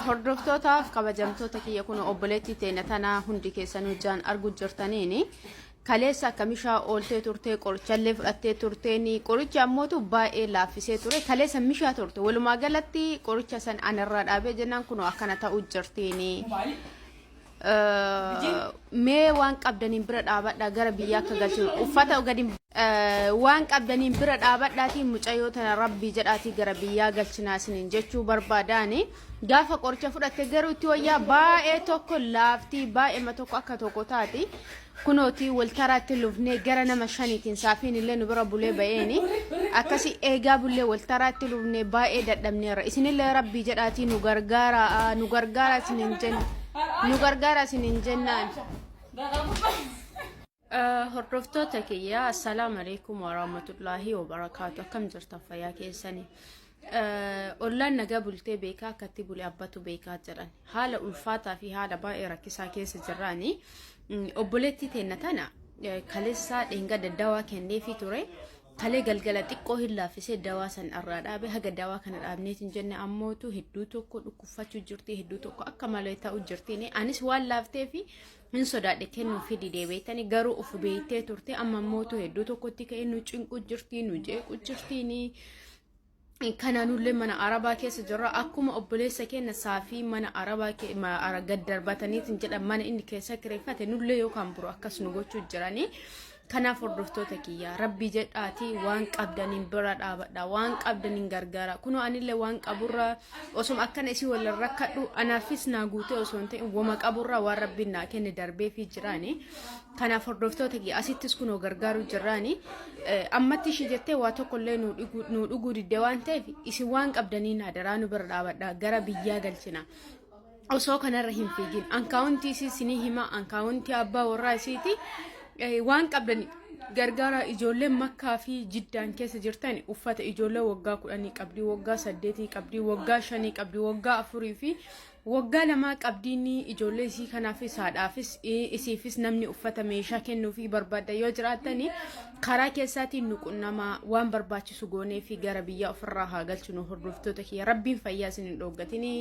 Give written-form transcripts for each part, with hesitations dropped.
hordoftoota kabajamtoota kiyya kun obboleetti teena tana hundi keessanuu jaan argu jirtaniini kaleessa kamishaa ooltee turtee qorichallee fudhattee turteeni qoricha ammootu baay'ee laaffisee ture kaleessa mishaa turte walumaa galatti qoricha san anarraa dhaabee jennaan kun akkana ta'u jirtiini mee waan qabdaniin bira dhaabadha gara biyyaa akka galchu uffata gadi waan qabdaniin bira dhaabadhaatiin mucayyoo tana rabbii jedhaatii gara biyyaa galchinaasiniin jechuu barbaadaani gaafa qoricha fudhatte garuu itti wayyaa baay'ee tokko laaftii baay'ee tokko akka tokko taati kunooti waltaraatti lufnee gara nama shaniitiin saafiin illee nu bira bulee ba'eeni akkasi eegaa bulee waltaraatti lufnee baay'ee dadhabneerra isinillee rabbii jedhaatii nu gargaara isiniin jennaan hordoftoota kiyya assalaamu alaykum wa rahmatullahi wa barakaatu akkam jirtan fayyaa keessanii ollaan nagaa bultee beekaa akkatti bulee abbatu beekaa jiran haala ulfaataa fi haala baay'ee rakkisaa keessa jirraani obboleetti teenna tana kaleessaa dheenga daddawaa kenneefi ture kalee galgala xiqqoo hin laaffisee dawaa san irraa dhaabe haga dawaa kana dhaabneetiin jenne ammootu hedduu tokko dhukkufachuu jirti hedduu tokko akka malee ta'u jirtiini anis waan laaftee fi min sodaadhe kennuu fi dideebeetani garuu of beeytee turte amma ammootu hedduu tokkotti ka'ee nu cinqu jirti nu jeequ jirtiini kananullee mana arabaa keessa jirra akkuma obboleessa keenya saafii mana arabaa gad darbataniitiin jedhan mana inni keessa kireeffate nullee yookaan buru akkas nu gochuu jiranii kanaaf hordoftoota kiyya rabbii jedhaati waan qabdaniin bira dhaabadha waan qabdaniin gargaara kunoo anillee waan qaburra osuma akkana isii wal rakkadhu anaafis naa guute osoo hin ta'in wama qaburra waan rabbiin naa kenne darbee fi jiraani kanaaf hordoftoota kiyya asittis kunoo gargaaru jiraani ammatti ishii jettee waa tokkollee nu dhuguu diddee waan ta'eef isin waan qabdaniin hadaraa nu bira dhaabadha gara biyyaa galchina osoo kanarra hin fiigin ankaawuntii isinii hima ankaawuntii abbaa warraa isiiti waan qabdan gargaara ijoollee makkaa fi jiddaan keessa jirtan uffata ijoollee waggaa 10 qabdi waggaa 8 qabdi waggaa 5 qabdi waggaa 4 fi waggaa 2 qabdiini ijoollee isii kanaafis haadhaafis isiifis namni uffata meeshaa kennuu fi barbaada yoo jiraatani karaa keessaatiin nu qunnamaa waan barbaachisu goonee fi gara biyya ofirraa haa galchinu hordoftoota kiyya rabbiin fayyaa isin hin dhoogatini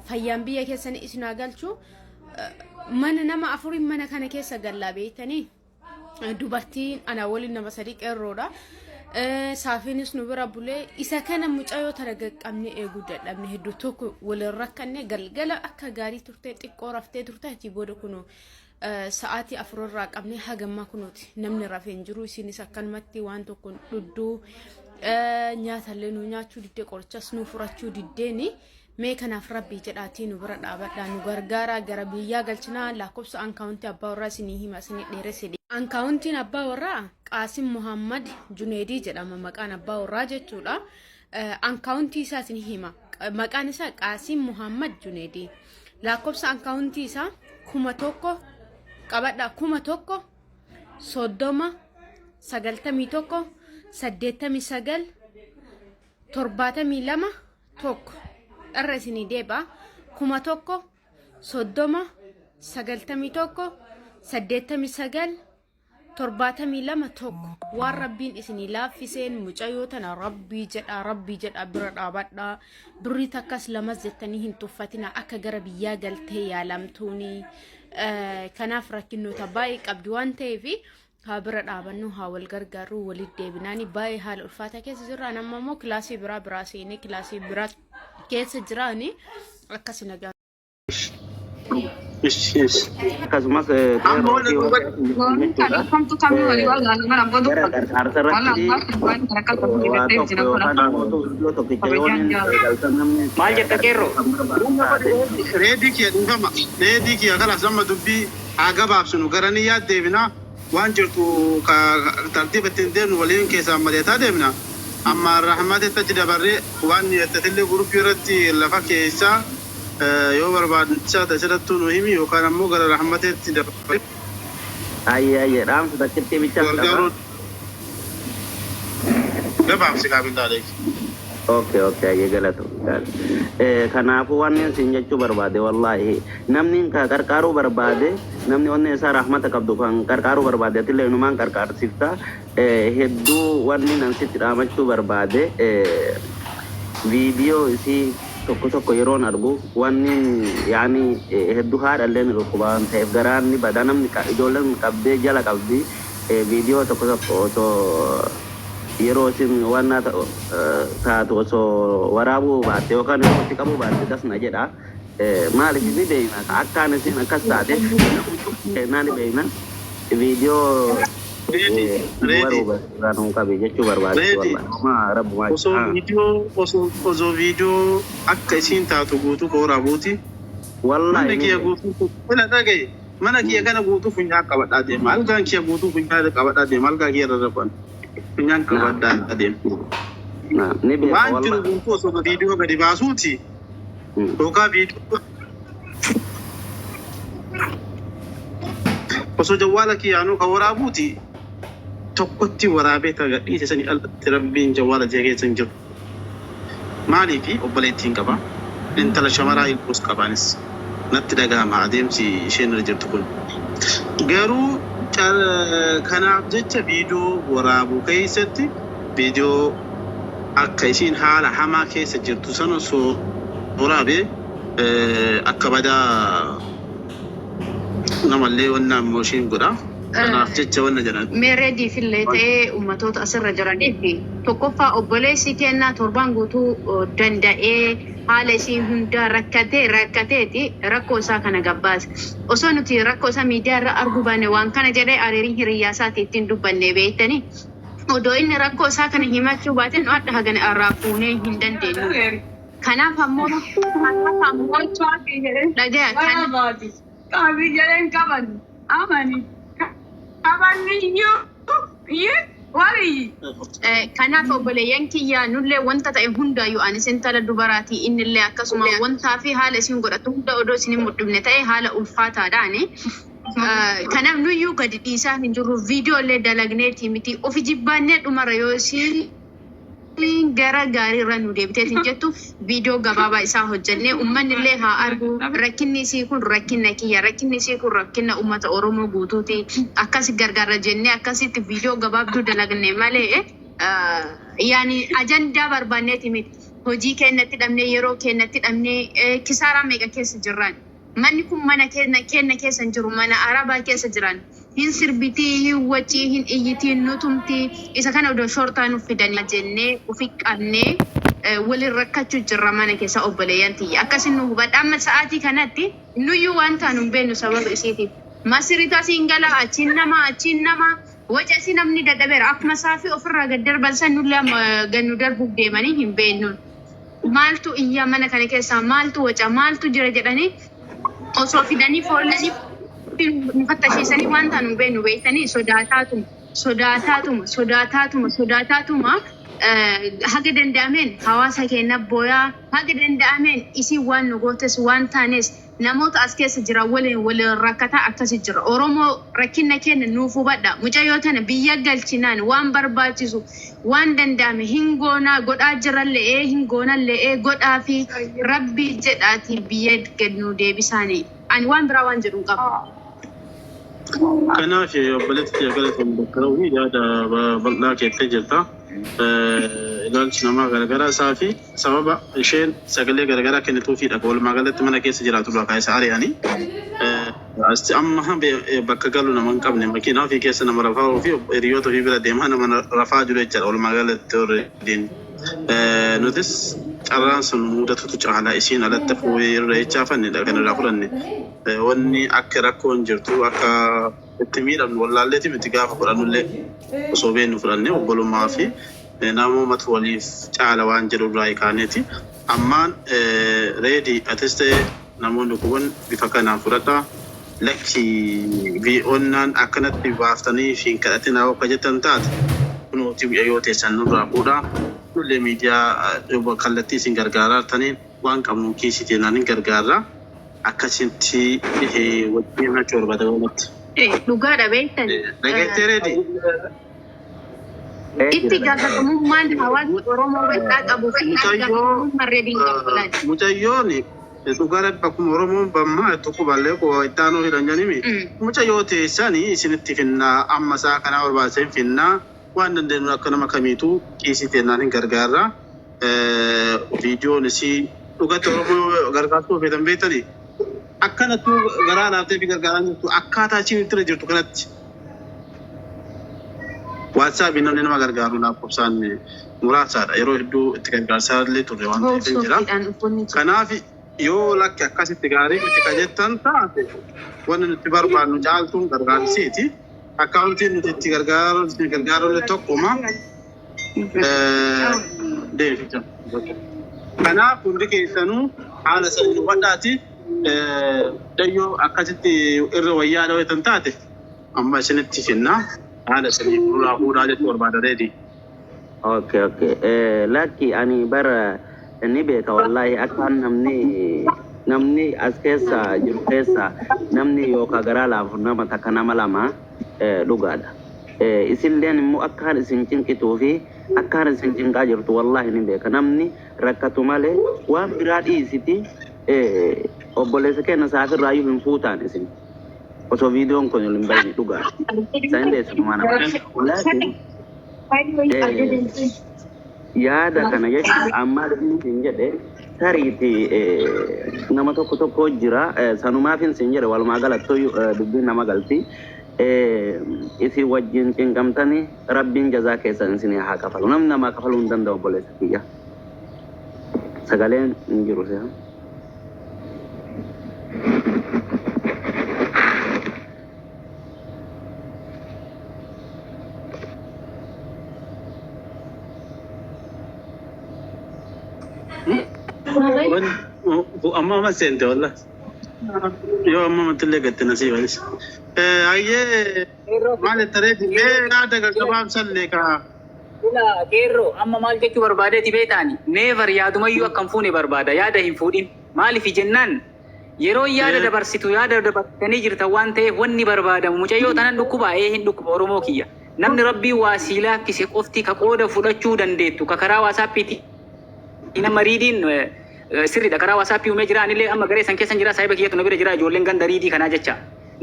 fayyaan biyya keessanii isin haa galchu mana nama afurin mana kana keessa gallaa beeytanii dubartiin ana waliin nama sadii qeerroodha saafiinis nu bira bulee isa kana mucayyoo taragaqqabne eeguu dadhabne hedduu tokko waliin rakkanne galgala akka gaarii turtee xiqqoo raftee turte achi booda kunoo sa'aatii afurarraa qabne hagammaa kunooti namni rafeen jiru isinis akkanumatti waan tokko dhudduu nyaatallee nu nyaachuu diddee qorichas nu furachuu diddeeni mee kanaaf rabbii jedhaatii nu bira dhaabadha nu gargaara gara biyyaa galchinaa lakkoofsa ankaawuntii abbaa warraa isinii hima isinii dheeresse ankaawuntiin abbaa warraa Qaasim Muhammad Juneedii jedhama maqaan abbaa warraa jechuudha ankaawuntii isaa isinii hima maqaan isaa Qaasim Muhammad Juneedii lakkoofsa ankaawuntii isaa 1,000 qabadha 1,000 30 91 89 72 tokko arresini deba 1,000 30 91 89 72 tokko waan rabbiin isinii laaffiseen mucayyoo tana rabbii jedha bira dhaabadha birrii takkas lamas jettanii hin tuffatina akka gara biyyaa galtee yaalamtuuni kanaaf rakkinnoota baay'ee qabdi waan ta'eef haa bira dhaabannu haa wal gargaaruu walitti deebinaani baay'ee haala ulfaataa keessa jirra namma immoo kilaasii biraa seenee kilaasii biraa keessa jiraani akkasi nagaa Kasumas maal jetta qeerroo reedii kee dhufama reedii kee kana sama dubbii haa gabaabsinu garanii yaad deebina waan jirtu tartiiba ittiin deemnu waliin keessaa maleetaa deemna amma rahmatetta dabarree waan yettatillee guruppii irratti lafa keessaa yoo barbaachisaa tasirrattuu nu himi yookaan ammoo gara rahmateetti dabarree ayya dhaamsa takkittii bichaa gargaaruu gabaabsi kaabinaalee Okay, ayya galatu. Kanaafuu waan isin jechuu barbaade wallahi namni qarqaaruu barbaade namni onni isaa rahmata qabdu kan qarqaaruu barbaade atillee inumaan qarqaarsifta hedduu wanni nan sitti dhaamachuu barbaade viidiyoo isii tokko yeroon argu wanni yaani hedduu haadhalleen rukkubaan ta'eef garaanni badanamni ijoolleen qabdee jala qabdi viidiyoo tokko osoo yeroo isin wanna taatu osoo waraabuu baatte yookaan yeroo itti qabuu baatte dasna jedha maaliif ni beekna akkaan isin akkas taate naani beekna viidiyoo waruu qabi jechuu barbaade wallahi rabbumaa osoo viidiyoo akka isin taatu guutuu waraabuuti wallahi kiya guutuu wala dhagaye mana kiya kana guutuu funyaa qabadhaa deema algaan kiya guutuu funyaa qabadhaa deema algaa kiya rarrafan funyaa qabadhaa deema ni beekna waan jiru guutuu osoo viidiyoo gadi baasuuti yookaan viidiyoo osoo jawwaala kiyaanuu ka waraabuuti tokkotti waraabee tagadhiise sanii alatti rabbiin jawwaala jee keessan jiru maaliifi obboleettiin qaba intala shamaraa ilbuus qabaanis natti dhagahama adeemsi isheen irra jirtu kun garuu kanaaf jecha viidiyoo waraabuu keessatti viidiyoo akka isiin haala hamaa keessa jirtu sana osoo waraabee akka badaa namallee wannaan mooshiin godha kanaaf jecha wanna jedhan meereedii fillee ta'ee ummatoota asirra jiraniif tokkoffaa obboleessi kennaa torban guutuu danda'ee haala isii hunda rakkateeti rakkoo isaa kana gabbaase osoo nuti rakkoo isaa miidiyaa irra arguu baane waan kana jedhee ariirii hiriyyaa isaati ittiin dubbanne beektanii odoo inni rakkoo isaa kana himachuu baate nu adda hagana irraa fuunee hin dandeenyu kanaaf ammoo dhagaya kan Kami jalan kapan? Aman. Kapan ni wari. Kanaaf obboleeyyan kiyyaa nullee wanta ta'e hundaayyuu anis intala dubaraatii innillee akkasuma wantaa fi haala isin godhatu hunda odoo isin hin mudhifne ta'e haala ulfaataadhaani. Kanaaf nuyyuu gadi dhiisaa hin jirru viidiyoolee dalagneetii miti ofi jibbaannee dhumarra yoo isin gara gaarii irra nu deebiteetiin jettu viidiyoo gabaabaa isaa hojjannee uummanillee haa argu rakkinni isii kun rakkina kiyya rakkinni isii kun rakkina uummata Oromoo guutuuti akkasi gargaarra jennee akkasitti viidiyoo gabaabduu dalagne malee yaani ajandaa barbaanneeti miti hojii keenyatti dhabnee yeroo keenyatti dhabnee kisaaraa meeqa keessa jirran manni kun mana keenya keessa hin jiru mana arabaa keessa jiran hin sirbitii hin wacii hin iyyitiin nutumti isa kana odoo shortaa nuuf fidanii jennee ufi qabnee walin rakkachuu jirra mana keessa obboleeyyan tiyya akkasin nu hubadha amma sa'aatii kanatti nuyyuu waan taanu hin beeknu sababa isiitiif masiritaa siin gala achiin nama waca si namni dadhabeera akkuma saafii ofirraa gad darbansan nullee gannu darbuuf deemanii hin beeknu maaltu iyyaa mana kana keessaa maaltu waca maaltu jira jedhanii osoo fidanii foolanii nufattashiisanii waan taanu hin beeknu beektanii sodaataatuma haga danda'ameen hawaasa keenya booyaa haga danda'ameen isii waan nu gootes waan taanes namoota as keessa jira waliin rakkataa akkasi jira Oromoo rakkina keenya nuuf hubadha mucayyoo tana biyya galchinaan waan barbaachisu waan danda'ame hingoonaa godhaa jirallee hingoonallee godhaa fi rabbi jedhaati biyya kennu deebisaanii ani waan biraa waan jedhu qaba. kanaaf obboleetti galatoon bakka yaada bal'aa keettee jirta ilaalchi namaa garagaraa isaa fi sababa isheen sagalee garagaraa kennituufiidha walumaa galatti mana keessa jiraatu bakka isa ari'anii amma bakka galu nama hin qabne makiinaa ofii keessa nama rafaa ofii hiriyoota ofii bira deemaa nama rafaa jiru jechaadha walumaa galatti horreediin nutis carraan sun mudatutu caalaa isiin alatti fuudhee irra jechaafanidha kan irraa fudhanne wanni akka rakkoon jirtu akka itti miidhamnu wallaalleeti miti gaafa fudhannullee osoo beeknu fudhanne obbolummaa fi namoomatu waliif caala waan jedhu irraa kaaneeti ammaan reedii atis ta'e namoonni kun bifa kanaan fudhadhaa lakki vii'oonnaan akkanatti baaftanii fi hin kadhatin haa akka jettan taate kunuuti yoo teessan nurraa fuudhaa nullee miidiyaa kallattii isin gargaaraa taniin waan qabnu kiisii teenaan hin gargaarraa akkasitti wajjin achuu barbaada walatti. Dhugaadha beektan. Dhageettee reedii? Itti gaafatamummaan hawaasni Oromoo bal'aa qabu fi gaafatamummaan reediin qabuudhaan. Mucayyoon dhugaadha akkuma Oromoon bammaa tokko ballee ittaanuu hidhan jedhanii mucayyoo teessanii isinitti finnaa amma isaa kanaa barbaaseen finnaa waan dandeenyu akka nama kamiituu kiisii teenaan hin gargaarraa viidiyoon isii dhugatti Oromoo gargaartuu feetan beektanii akkanattu garaa laaftee fi gargaaraa jirtu akkaataa ishiin itti jirtu kanatti WhatsApp namni nama gargaaru lakkoofsaan muraasaadha yeroo hedduu itti gargaarsaa illee turre waan ta'eef jira. Kanaaf yoo lakki akkasitti gaarii itti qajettan taate wanni nuti barbaannu caaltuun gargaarsiiti. Akkaawuntiin nuti itti gargaaru tokkuma deemsisa. Kanaaf hundi keessanuu haala sanii wadhaati dayyoo akkasitti irra wayyaa dhawetan taate amma isinitti finnaa haala sanii fuudhaa jechuu barbaadareeti. Okay. Lakki ani bara ni beeka wallahi akkaan namni as keessa jiru keessa namni yookaan garaa laafu nama takka nama lama dhugaadha. Isinleen immoo akkaan isin cinqituu fi akkaan isin cinqaa jirtu wallahi ni beeka namni rakkatu malee waan biraa dhiisiti obboleessa keenya saafirraayyuu hin fuutaan isin osoo viidiyoon kun hin bahin dhugaadha. Isaan deessu mana yaada kana jechuun amma hin jedhe tariiti nama tokko jira sanumaaf hin jedhe walumaa galattuu dubbiin nama galti. Isi wajjin cinqamtanii rabbiin jazaa keessan isin haa kafalu. Namni namaa kafaluu hin danda'u obboleessa kiyya. Sagaleen hin jiru seha. Amma sente wallah. Yo amma matille gatte nasiibas. Ayyee maal tareeti yaada gaggabaan sallee ka. Ila keerro amma maal jechuu barbaadeeti beektaani neevar yaadumayyuu akkam fuune barbaada yaada hin fuudhin maaliif jennaan yeroo yaada dabarsitu yaada dabarsitanii jirtan waan ta'eef wanni barbaadamu mucayyoo tanan dhukkuba hin dhukkuba Oromoo kiyya namni rabbii waasiilaa kise qofti ka qooda fudhachuu dandeettu ka karaa waasaappiiti nama riidiin sirriidha karaa waasappii umee jira anillee amma garee san keessan jira saahiba kiyyatu na bira jira ijoolleen ganda riidii kanaa jecha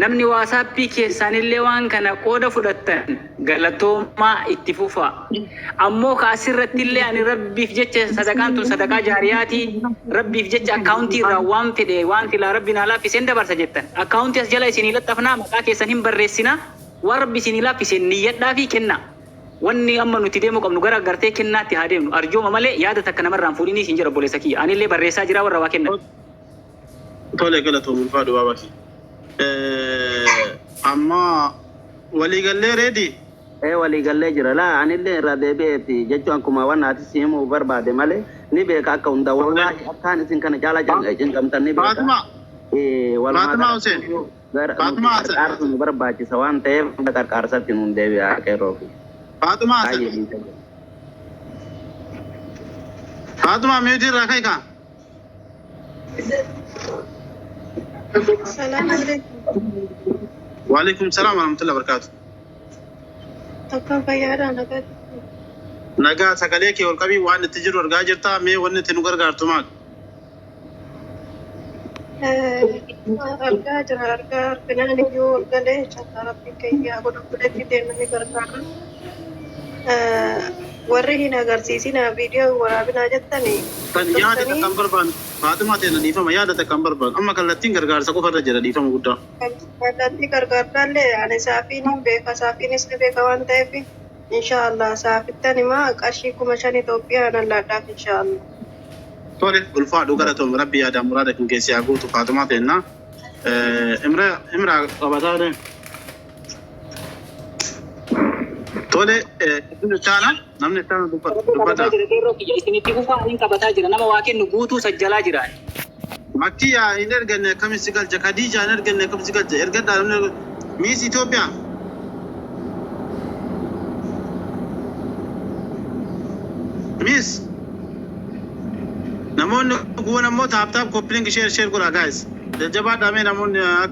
namni waasappii keessanillee waan kana qooda fudhattan galatoomaa itti fufa ammoo kaasirrattillee ani rabbiif jecha sadaqaan tun sadaqaa jaariyaati rabbiif jecha akkaawuntii irraa waan fedhe waan filaa rabbiin alaaf iseen dabarsa jettan akkaawuntii as jala isinii laxxafnaa maqaa keessan hin barreessina waan rabbi isinii laaf iseen niyyadhaa fi kenna wanni amma nuti deemu qabnu gara gartee kennaatti haa deemnu arjooma malee yaada takka namarraan fuudhinii isin jira obboleessa kiyya anillee barreessaa jira warra waa kenna. Tole galatoomuun faadhu baabaki. Amma waliigallee reedi. Waliigallee jira laa anillee irraa deebi'eeti jechuun akkuma waan ati siimuu barbaade malee ni beeka akka hunda wallaahi akkaan isin kana caalaa cinqamtan ni beeka. Faatumaa Hussein. Faatumaa Hussein. Qarqaarsuun barbaachisa waan ta'eef qarqaarsatti nuun deebi'aa qeerroo fi. Faatumaa Hussein. Faatumaa meetii irraa ka'e kaa. السلام عليكم. وعليكم السلام ورحمة الله وبركاته. تكون بيارا نقد. نجا سكاليك والكبي وان تجر ورجاجر تا مي وان تنقر قارتماك. أرجع كنا نجوا قلة شطارة بكي أقول كل في ديننا قرقارا. ورّينا قرسيسنا فيديو ورابنا جتني. يادة كمبر بان فاطمة تنا نيفا ما يادة كمبر بان أما كلتين قرقار سكو فرد جرا نيفا مقدّا. كلتين قرقار دالله أنا سافين بيكا سافين إسمه بيكا وان تيفي إن شاء الله سافتني ما أشيكم عشان توبيا أنا لا داك إن شاء الله. طول الفا دوغرتهم ربي يا دام مرادك إن كيسي أقول فاطمة تنا إمرأة قبضة Tole ini cara, namanya cara dubbata. Isinitti kufa hin qabataa jira nama waa kennu guutuu sajjalaa jira. Makkiya hin erganne akkamitti galcha Khadija hin erganne akkamitti galcha ergadha namni Miss Ethiopia. Miss namoonni guuna immoo taap koppiliin share godhaa guys. Jajjabaa dhaamee namoonni akka